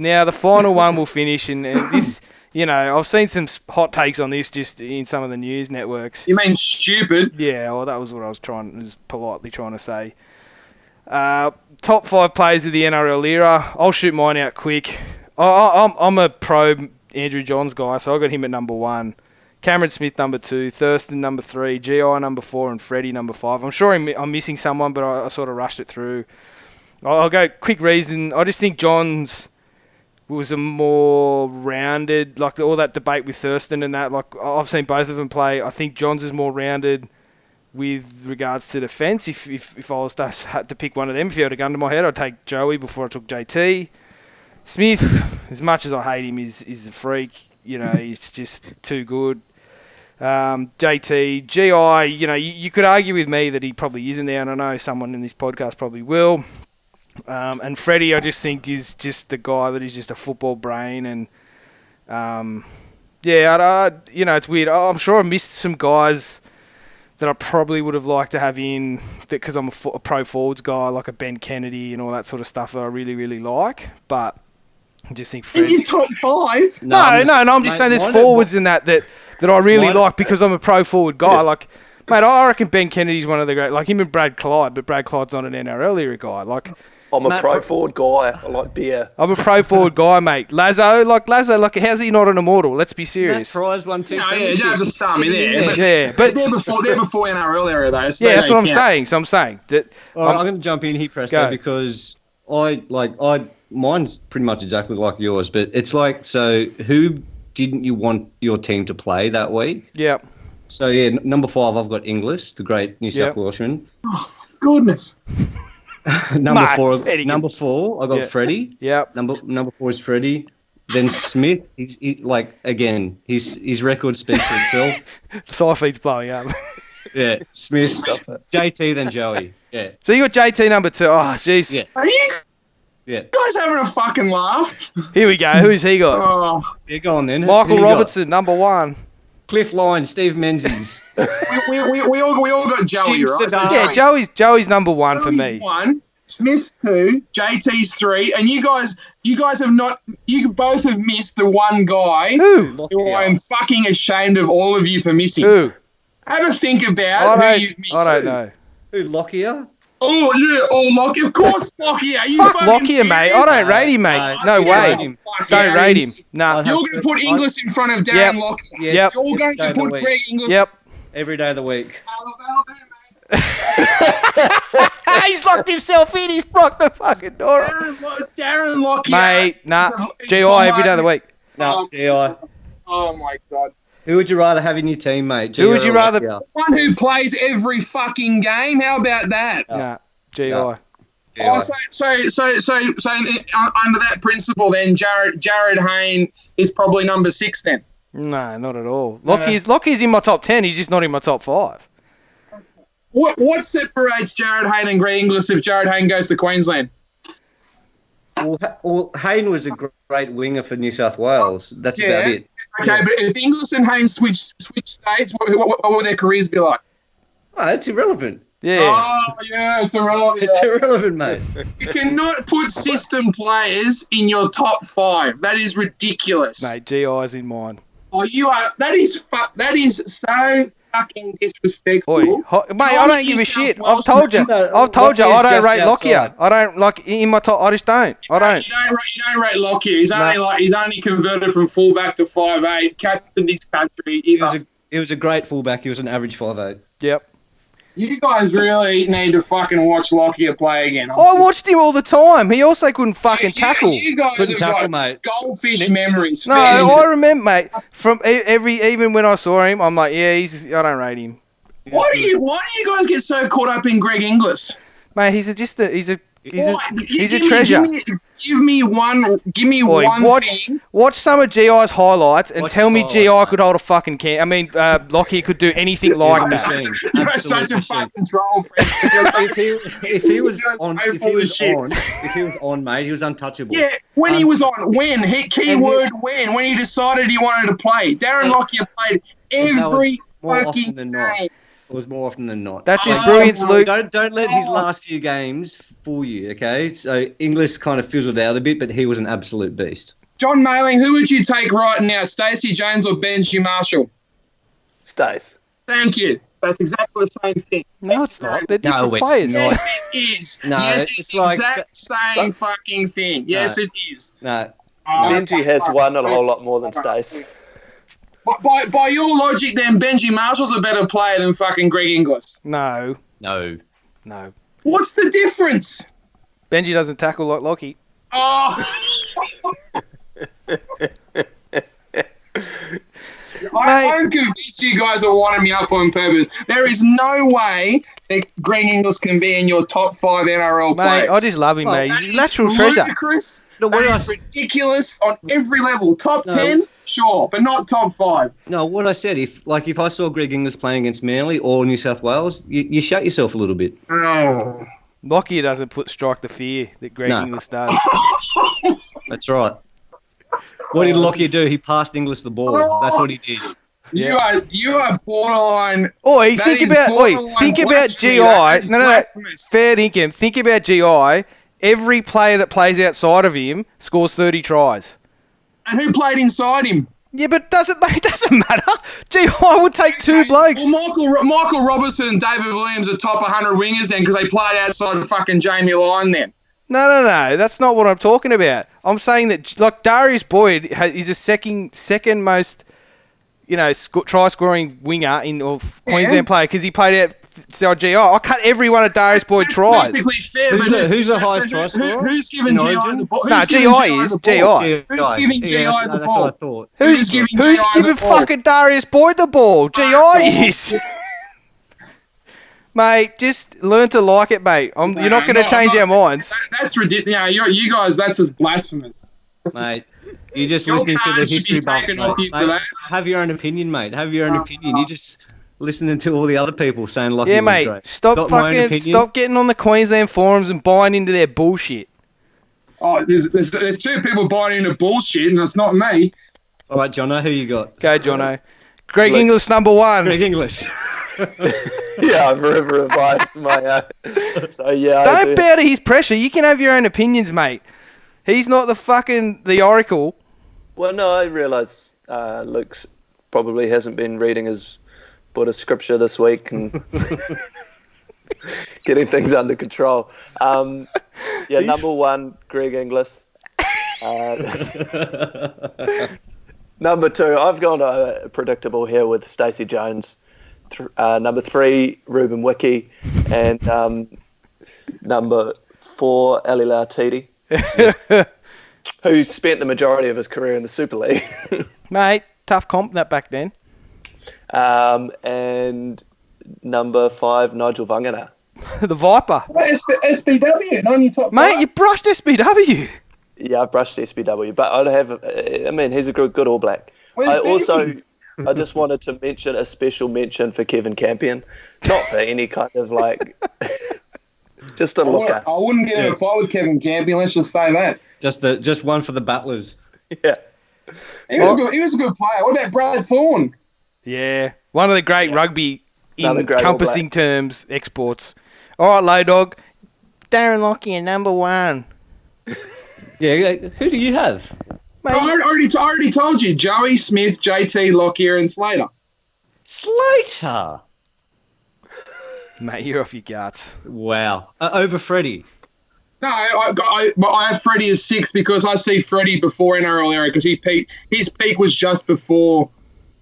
Now, the final one will finish, and this, I've seen some hot takes on this just in some of the news networks. You mean stupid? Yeah, well, that was what I was politely trying to say. Top 5 players of the NRL era. I'll shoot mine out quick. I'm a pro Andrew Johns guy, so I got him at number 1. Cameron Smith, number 2. Thurston, number 3. GI, number 4. And Freddie, number 5. I'm sure I'm missing someone, but I sort of rushed it through. I'll go quick reason. I just think Johns was a more rounded, like all that debate with Thurston and that. Like I've seen both of them play. I think Johns is more rounded with regards to defence. If I was had to pick one of them, if you had a gun to my head, I'd take Joey before I took JT. Smith, as much as I hate him, is a freak. He's just too good. JT, GI, you could argue with me that he probably isn't there, and I know someone in this podcast probably will. And Freddie, I just think, is just the guy that is just a football brain. And, it's weird. I'm sure I missed some guys that I probably would have liked to have in, because I'm a pro forwards guy, like a Ben Kennedy and all that sort of stuff that I really, really like. But I just think Freddie... In your top 5? No, I'm just saying there's forwards in that I really like because I'm a pro forward guy. Yeah. Like, mate, I reckon Ben Kennedy's one of the great... Like him and Brad Clyde, but Brad Clyde's not an NRL era guy. Like... I'm a pro forward guy. I like beer. I'm a pro forward guy, mate. Lazo, how's he not an immortal? Let's be serious. Matt Prize won 2. No, yeah, that's a star me there. Yeah, but they're before NRL era though. So yeah, that's what I'm saying. So I'm saying that. I'm going to jump in here, Presto, because mine's pretty much exactly like yours. But it's like, so who didn't you want your team to play that week? Yeah. So yeah, number 5, I've got Inglis, the great New South Welshman. Oh goodness. Number 4, I got Freddie. Yep. Number 4 is Freddie. Then Smith. His record speaks for itself. Sci-feed's blowing up. Yeah, Smith, JT, then Joey. Yeah. So you got JT number 2. Oh, jeez. Yeah. Are you guys having a fucking laugh? Here we go. Who's he got? Oh. Yeah, go on then. Michael Robertson, number 1. Cliff Lyons, Steve Menzies. we all got Joey, right? So yeah, Joey's number 1 for me. 1, Smith 2, JT's 3, and you guys have not. You both have missed the one guy who I am fucking ashamed of all of you for missing. Who? Have a think about who you've missed. I don't know. Who, Lockyer? Oh yeah, Lockyer. Of course, Lockyer. Fuck Lockyer, mate. I don't rate him, mate. No way. Don't rate him. Nah. You're going to put Inglis in front of Darren Lockyer. Yep. You're going to put Greg Inglis. Yep. Every day of the week. He's locked himself in. He's blocked the fucking door. Darren Lockyer. Mate, nah. GI every day of the week. No, GI. Oh, my God. Who would you rather have in your team, mate? Who would you rather? One who plays every fucking game. How about that? Nah, GI. No. Oh, so under that principle, then Jared Hayne is probably number 6 then. No, not at all. Lockie's in my top 10. He's just not in my top 5. What separates Jared Hayne and Greg Inglis if Jared Hayne goes to Queensland? Well, Hayne was a great winger for New South Wales. That's about it. Okay, but if Inglis and Hayne switch states, what would their careers be like? Oh, it's irrelevant. Yeah. Oh, yeah, it's irrelevant. It's irrelevant, mate. You cannot put system players in your top 5. That is ridiculous. Mate, GI's in mine. Oh, you are. That is so fucking disrespectful. Mate, I don't give a shit. I've told you. I don't rate Lockyer. I don't like in my top. I just don't. I don't. You don't rate Lockyer. He's only converted from fullback to 5'8", captain this country. He was a great fullback. He was an average 5'8". Yep. You guys really need to fucking watch Lockyer play again. I watched him all the time. He also couldn't fucking tackle. You guys have got mate. goldfish memories. No, I remember, mate. From even when I saw him, I'm like, I don't rate him. Why do you guys get so caught up in Greg Inglis? Mate, he's a treasure. Give me one thing. Watch some of GI's highlights and tell me GI could hold a fucking can. I mean, Lockyer could do anything like that. You're such a fucking troll. If he was on, mate, he was untouchable. Yeah, when he was on, when he decided he wanted to play. Darren Lockyer played every fucking game. It was more often than not. That's his brilliance, Luke. Don't let his last few games fool you, okay? So Inglis kind of fizzled out a bit, but he was an absolute beast. John Mailing, who would you take right now, Stacey Jones or Benji Marshall? Stace. Thank you. That's exactly the same thing. No, it's not. They're different it's players. not. Yes, it is. No, yes, it's it's like- exact same fucking thing. Yes, it is. No. Benji has won a whole lot more than Stace. By your logic, then, Benji Marshall's a better player than fucking Greg Inglis. No. No. What's the difference? Benji doesn't tackle like Lockie. Oh. I'm convinced you guys are winding me up on purpose. There is no way that Greg Inglis can be in your top 5 NRL Mate, players. I just love him, mate. That He's a is natural treasure. ludicrous. That is ridiculous on every level. Top 10, sure, but not top 5. No, what I said, if I saw Greg Inglis playing against Manly or New South Wales, you shut yourself a little bit. Oh. Lockyer doesn't strike the fear that Greg Inglis does. That's right. What did Lockyer do? He passed Inglis the ball. That's what he did. Yeah. You are borderline. Oi, think about GI. No. Fair dinkum. Think about GI. Every player that plays outside of him scores 30 tries. And who played inside him? Yeah, but it doesn't matter. GI would take 2 blokes. Well, Michael Robertson and David Williams are top 100 wingers then because they played outside of fucking Jamie Lyon then. No. That's not what I'm talking about. I'm saying that, like, Darius Boyd is the second most, try-scoring winger in Queensland player because he played outside GI. I cut every one of Darius Boyd tries. Fair, who's the highest try scorer? Who's giving GI the ball? No, GI is GI. Who's giving GI the That's ball? what I thought. Who's giving fucking Darius Boyd the ball? GI is. Mate, just learn to like it, mate. You're not going to change our minds. That's ridiculous. Yeah, you guys, that's just blasphemous. Mate, you're just Your listening to the cards should history be buffs, taken off you for mate. that. Have your own opinion, mate. Have your own opinion. You're just listening to all the other people saying Lockie Yeah, was mate. great. Stop getting on the Queensland forums and buying into their bullshit. Oh, there's 2 people buying into bullshit, and it's not me. All right, Jono, who you got? Go, Jono. Greg Inglis, number 1. Greg Inglis. Yeah, I'm forever revised my. So yeah. Don't bow to his pressure. You can have your own opinions, mate. He's not the oracle. Well, no, I realise Luke's probably hasn't been reading his Buddhist scripture this week and getting things under control. Number 1, Greg Inglis. Number 2, I've gone predictable here with Stacey Jones. Number 3, Ruben Wiki, and number 4, Ali Lautiti, who spent the majority of his career in the Super League. Mate, tough comp that back then. And number 5, Nigel Vangana. The Viper. SBW, not in your top 5. Mate, you brushed SBW. Yeah, I brushed SBW, but he's a good All Black. I just wanted to mention a special mention for Kevin Campion. Not for any kind of just a looker. I wouldn't get in a fight with Kevin Campion, let's just say that. Just one for the battlers. Yeah. He was a good player. What about Brad Thorne? Yeah. One of the great rugby Another great encompassing terms exports. All right, Low Dog. Darren Lockyer, number 1. Yeah, who do you have? Mate, I already told you. Joey Smith, JT, Lockyer, and Slater. Slater. Mate, you're off your guts. Wow. Over Freddie. No, I have Freddie as 6 because I see Freddie before NRL era because his peak was just before.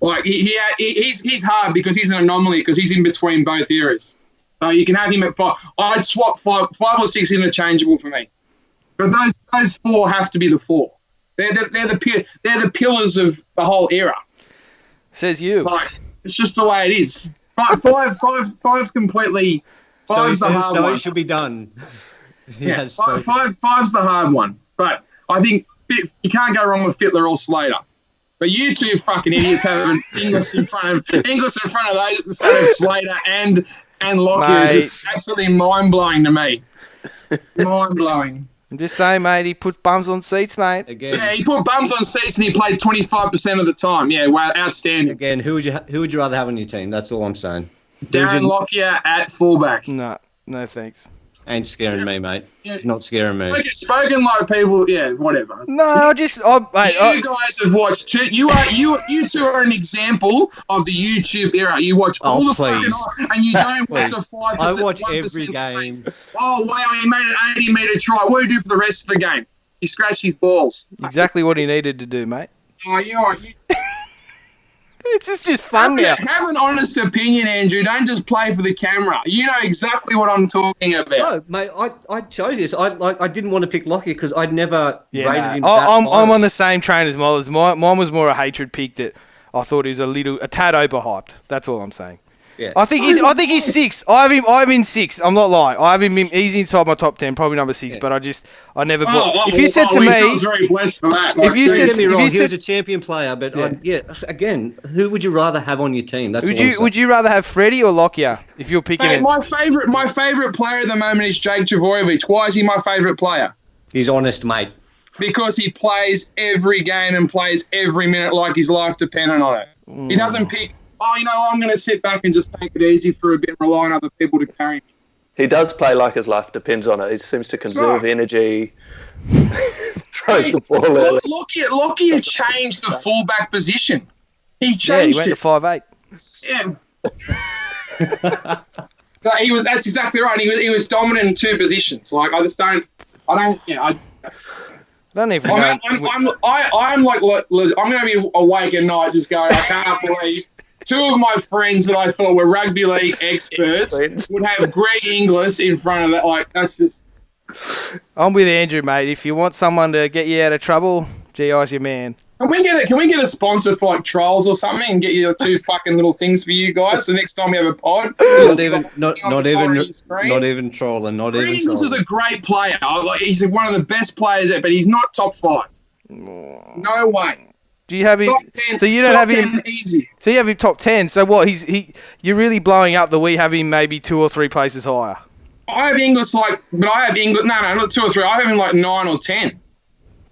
Like he's hard because he's an anomaly because he's in between both eras. So you can have him at 5. I'd swap 5 or 6 interchangeable for me. But those 4 have to be the 4. They're the pillars of the whole era. Says you. Like it's just the way it is. Five's completely. Five's the hard one. So it should be done. Five's the hard one. But I think you can't go wrong with Fittler or Slater. But you 2 fucking idiots having Inglis in front of Slater and Lockyer is just absolutely mind blowing to me. Mind blowing. I'm just saying, mate, he put bums on seats, mate. Again. Yeah, he put bums on seats and he played 25% of the time. Yeah, wow, outstanding. Again, who would you rather have on your team? That's all I'm saying. Darren Lockyer at fullback. No thanks. Ain't scaring me, mate. Yeah. It's not scaring me. Spoken like people, whatever. No, mate. You guys have watched two. You two are an example of the YouTube era. You watch all the fucking and you don't watch the 5%. I watch 1% every game. plays. Oh wow, he made an 80-meter try. What do you do for the rest of the game? He scratched his balls. Exactly what he needed to do, mate. Oh, you It's just fun now. have an honest opinion, Andrew. Don't just play for the camera. You know exactly what I'm talking about. No, mate, I chose this. I didn't want to pick Lockyer because I'd never rated him. I'm on the same train as Mollers. Mine was more a hatred pick that I thought he was a tad overhyped. That's all I'm saying. Yeah. I think he's 6. I have him in 6. I'm not lying. I have him. He's inside my top 10, probably number 6. Yeah. But I never. If you said to me, I was very blessed for that. If you said, he was a champion player, but again, who would you rather have on your team? That's would you rather have Freddie or Lockyer if you're picking it? My favourite player at the moment is Jake Trbojevic. Why is he my favourite player? He's honest, mate. Because he plays every game and plays every minute like his life depended on it. He doesn't pick. I'm going to sit back and just take it easy for a bit and rely on other people to carry me. He does play like his life depends on it. He seems to conserve energy, throws the ball out. Lockyer changed the fullback position. He changed he went to 5'8". Yeah. So that's exactly right. He was dominant in 2 positions. Like, I don't even know. I'm going to be awake at night just going, I can't believe 2 of my friends that I thought were rugby league experts would have Greg Inglis in front of that. Like, that's just... I'm with Andrew, mate. If you want someone to get you out of trouble, GI's your man. Can we get a sponsor for like Trolls or something and get you 2 fucking little things for you guys the next time we have a pod? Not even trolling. Greg Inglis is a great player. He's one of the best players there, but he's not top 5. No way. Do you have him? 10, so you don't have him. Easy. So you have him top 10. So what? You're really blowing up that we have him maybe 2 or 3 places higher. I have Inglis No, not 2 or 3. I have him like 9 or 10.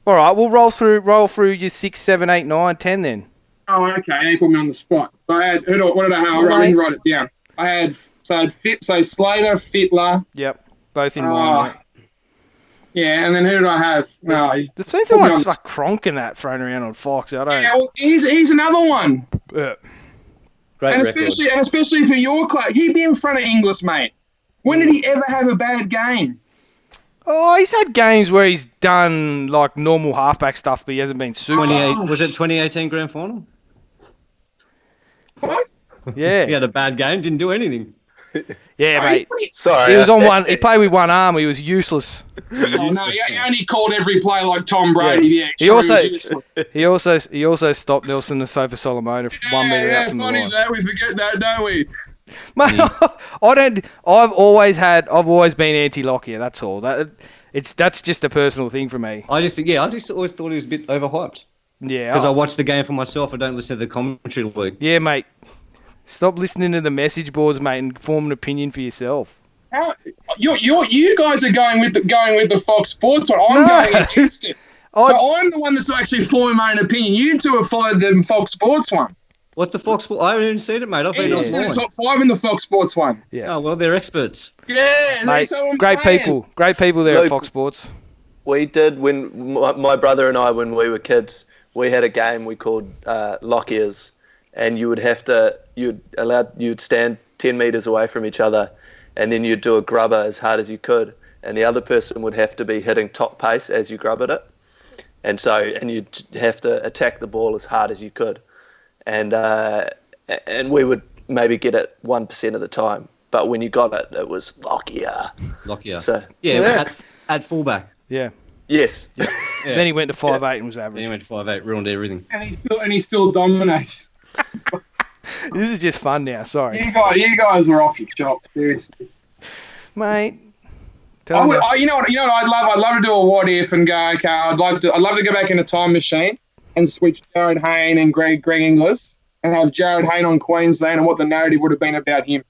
All right, we'll roll through your 6, 7, 8, 9, 10 then. Oh, okay. And you put me on the spot. So I had what did I have? I didn't write it down. I had Slater, Fittler. Yep, both in one. Yeah, and then who did I have? No, there's been so much like Cronk and that thrown around on Fox. I don't. Yeah, well, he's another one. Yeah. Great and record. especially for your club, he'd be in front of Inglis, mate. When did he ever have a bad game? Oh, he's had games where he's done like normal halfback stuff, but he hasn't been super. Was it 2018 grand final? What? Yeah. He had a bad game, didn't do anything. Yeah, mate. Sorry. He was on one. He played with one arm. He was useless. He only called every play like Tom Brady. Yeah. He also stopped Nelson the Sofa Solomon 1 metre out from the line. Funny that we forget that, don't we? Mate, I don't. I've always been anti-Lockyer. That's all. That's just a personal thing for me. I just always thought he was a bit overhyped. Yeah. Because I watch the game for myself. I don't listen to the commentary league. Yeah, mate. Stop listening to the message boards, mate, and form an opinion for yourself. You guys are going with the Fox Sports one. I'm going against it. So I'm the one that's actually forming my own opinion. You two have followed the Fox Sports one. What's the Fox Sports? I haven't even seen it, mate. I've been in the top 5 in the Fox Sports one. Yeah. Oh, well, they're experts. Yeah, mate, great people. Great people there at Fox Sports. We did, when my brother and I, when we were kids, we had a game we called Lockyers, and you'd stand 10 metres away from each other, and then you'd do a grubber as hard as you could, and the other person would have to be hitting top pace as you grubbered it, and you'd have to attack the ball as hard as you could, and we would maybe get it 1% of the time, but when you got it, it was Lockyer. So at fullback. Yeah. Yes. Yeah. Then he went to 5'8" and was average. Then he went to 5'8", ruined everything. And he still dominates. This is just fun now. Sorry. You guys are off your chop, seriously, mate. You know what I'd love to do a what if and go, okay, I'd love to go back in a time machine and switch Jared Hayne and Greg Inglis and have Jared Hayne on Queensland and what the narrative would have been about him.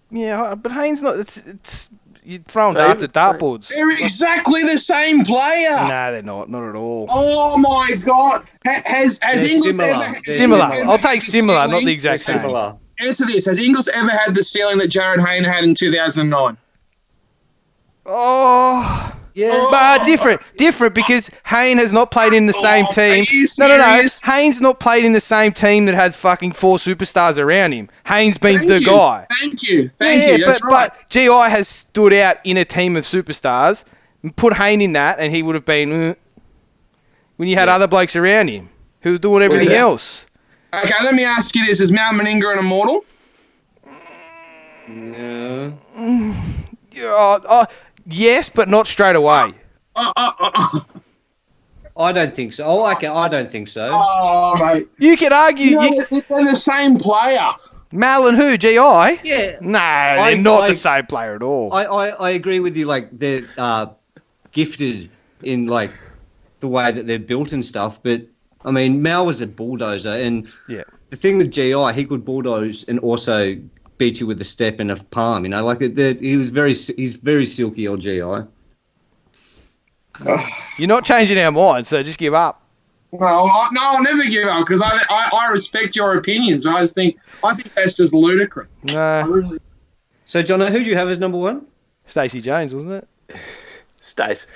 Yeah, but Hayne's not. It's You're throwing darts at dartboards. They're exactly the same player. Nah, they're not. Not at all. Oh my God! Has Ingles similar. ever They're Similar. ever I'll had take the similar, not ceiling- the exact same. Similar. Answer this: has Ingles ever had the ceiling that Jared Hayne had in 2009? Oh. Yeah. But different because Hayne has not played in the same Are team. you No. serious? Hayne's not played in the same team that had fucking 4 superstars around him. Hayne's been Thank the you. guy. Thank you. That's right. But GI has stood out in a team of superstars. And put Hayne in that, and he would have been when you had other blokes around him who were doing everything Yeah. else. Okay, let me ask you this: is Mal Meninga an immortal? No. Yes, but not straight away. I don't think so. Oh, okay, I don't think so. Oh, mate. You could argue They're the same player. Mal and who? GI? Yeah. Nah, they're not the same player at all. I agree with you. Like they're gifted in like the way that they're built and stuff. But I mean, Mal was a bulldozer, and Yeah. the thing with GI, he could bulldoze and also beat you with a step and a palm. You know, like he's very silky on GI. You're not changing our minds, so just give up. I'll never give up because I respect your opinions. I think that's just ludicrous. I Nah, really, So, Jono, who do you have as number one? Stacey Jones, wasn't it? Stace.